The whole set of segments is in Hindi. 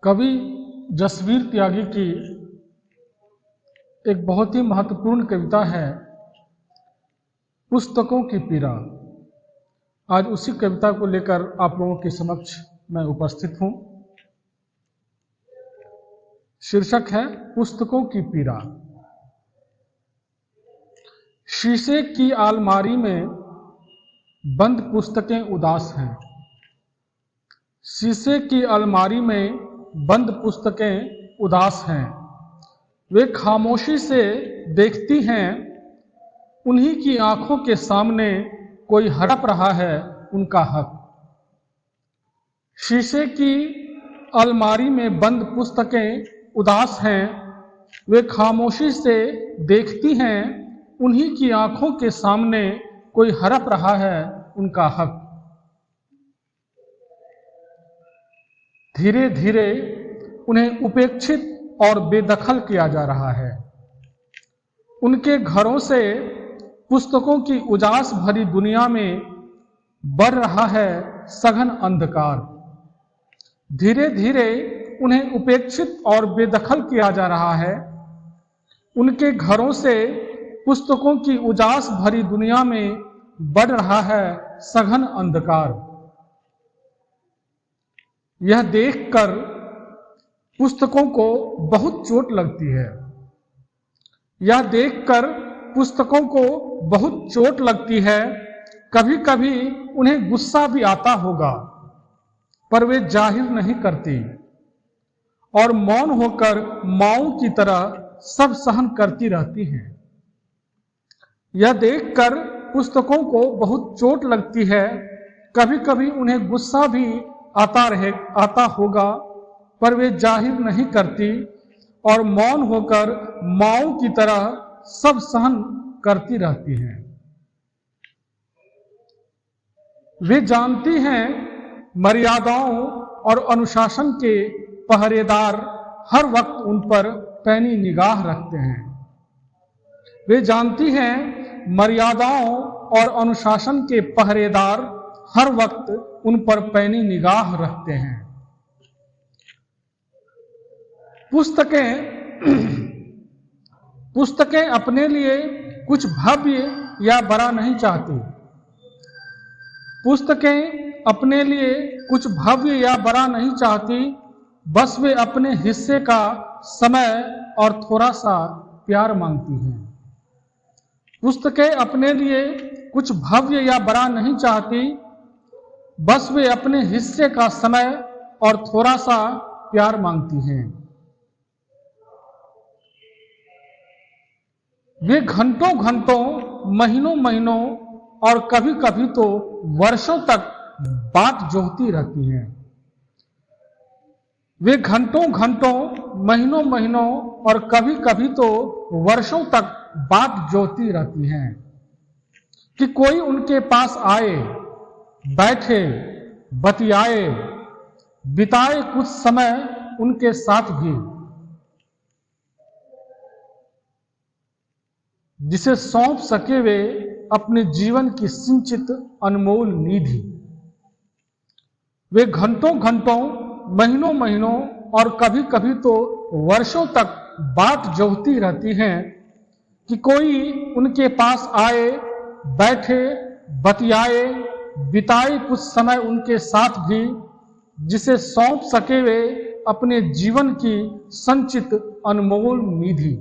कवि जसवीर त्यागी की एक बहुत ही महत्वपूर्ण कविता है पुस्तकों की पीड़ा। आज उसी कविता को लेकर आप लोगों के समक्ष मैं उपस्थित हूं। शीर्षक है पुस्तकों की पीड़ा। शीशे की अलमारी में बंद पुस्तकें उदास हैं। शीशे की अलमारी में बंद पुस्तकें उदास हैं। वे खामोशी से देखती हैं, उन्हीं की आंखों के सामने कोई हड़प रहा है उनका हक। शीशे की अलमारी में बंद पुस्तकें उदास हैं। वे खामोशी से देखती हैं, उन्हीं की आंखों के सामने कोई हड़प रहा है उनका हक। धीरे धीरे उन्हें उपेक्षित और बेदखल किया जा रहा है। उनके घरों से पुस्तकों की उजास भरी दुनिया में बढ़ रहा है सघन अंधकार। धीरे धीरे उन्हें उपेक्षित और बेदखल किया जा रहा है। उनके घरों से पुस्तकों की उजास भरी दुनिया में बढ़ रहा है सघन अंधकार। यह देखकर पुस्तकों को बहुत चोट लगती है। यह देखकर पुस्तकों को बहुत चोट लगती है। कभी कभी उन्हें गुस्सा भी आता होगा, पर वे जाहिर नहीं करती और मौन होकर माओं की तरह सब सहन करती रहती हैं। यह देखकर पुस्तकों को बहुत चोट लगती है। कभी कभी उन्हें गुस्सा भी आता होगा, पर वे जाहिर नहीं करती और मौन होकर माओं की तरह सब सहन करती रहती हैं। वे जानती हैं मर्यादाओं और अनुशासन के पहरेदार हर वक्त उन पर पैनी निगाह रखते हैं। वे जानती हैं मर्यादाओं और अनुशासन के पहरेदार हर वक्त उन पर पैनी निगाह रखते हैं। पुस्तकें अपने लिए कुछ भव्य या बड़ा नहीं चाहती। पुस्तकें अपने लिए कुछ भव्य या बड़ा नहीं चाहती। बस वे अपने हिस्से का समय और थोड़ा सा प्यार मांगती हैं। पुस्तकें अपने लिए कुछ भव्य या बड़ा नहीं चाहती। बस वे अपने हिस्से का समय और थोड़ा सा प्यार मांगती हैं। वे घंटों घंटों, महीनों महीनों और कभी कभी तो वर्षों तक बाट जोहती रहती हैं। वे घंटों घंटों, महीनों महीनों और कभी कभी तो वर्षों तक बाट जोहती रहती हैं कि कोई उनके पास आए, बैठे, बतियाए, बिताए कुछ समय उनके साथ भी, जिसे सौंप सके वे अपने जीवन की संचित अनमोल निधि। वे घंटों घंटों, महीनों महीनों और कभी कभी तो वर्षों तक बाट जोहती रहती हैं कि कोई उनके पास आए, बैठे, बतियाए, बिताए कुछ समय उनके साथ भी, जिसे सौंप सके वे अपने जीवन की संचित अनमोल निधि।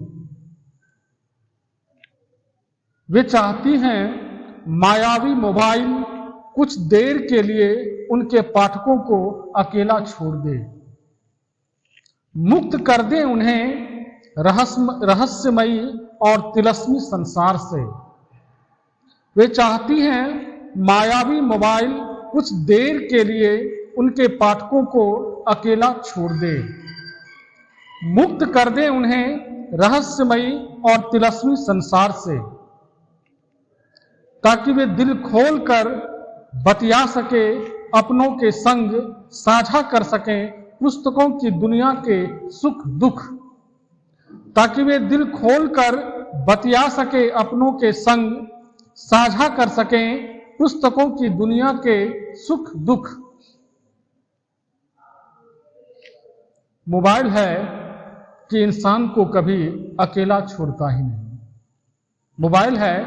वे चाहती हैं मायावी मोबाइल कुछ देर के लिए उनके पाठकों को अकेला छोड़ दे, मुक्त कर दे उन्हें रहस्यमयी और तिलस्मी संसार से। वे चाहती हैं मायावी मोबाइल कुछ देर के लिए उनके पाठकों को अकेला छोड़ दे, मुक्त कर दे उन्हें रहस्यमयी और तिलस्मी संसार से, ताकि वे दिल खोल कर बतिया सके, अपनों के संग साझा कर सकें पुस्तकों की दुनिया के सुख दुख। ताकि वे दिल खोल कर बतिया सके, अपनों के संग साझा कर सकें पुस्तकों की दुनिया के सुख दुख। मोबाइल है कि इंसान को कभी अकेला छोड़ता ही नहीं। मोबाइल है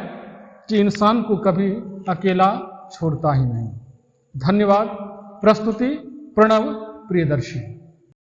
कि इंसान को कभी अकेला छोड़ता ही नहीं। धन्यवाद। प्रस्तुति प्रणव प्रियदर्शी।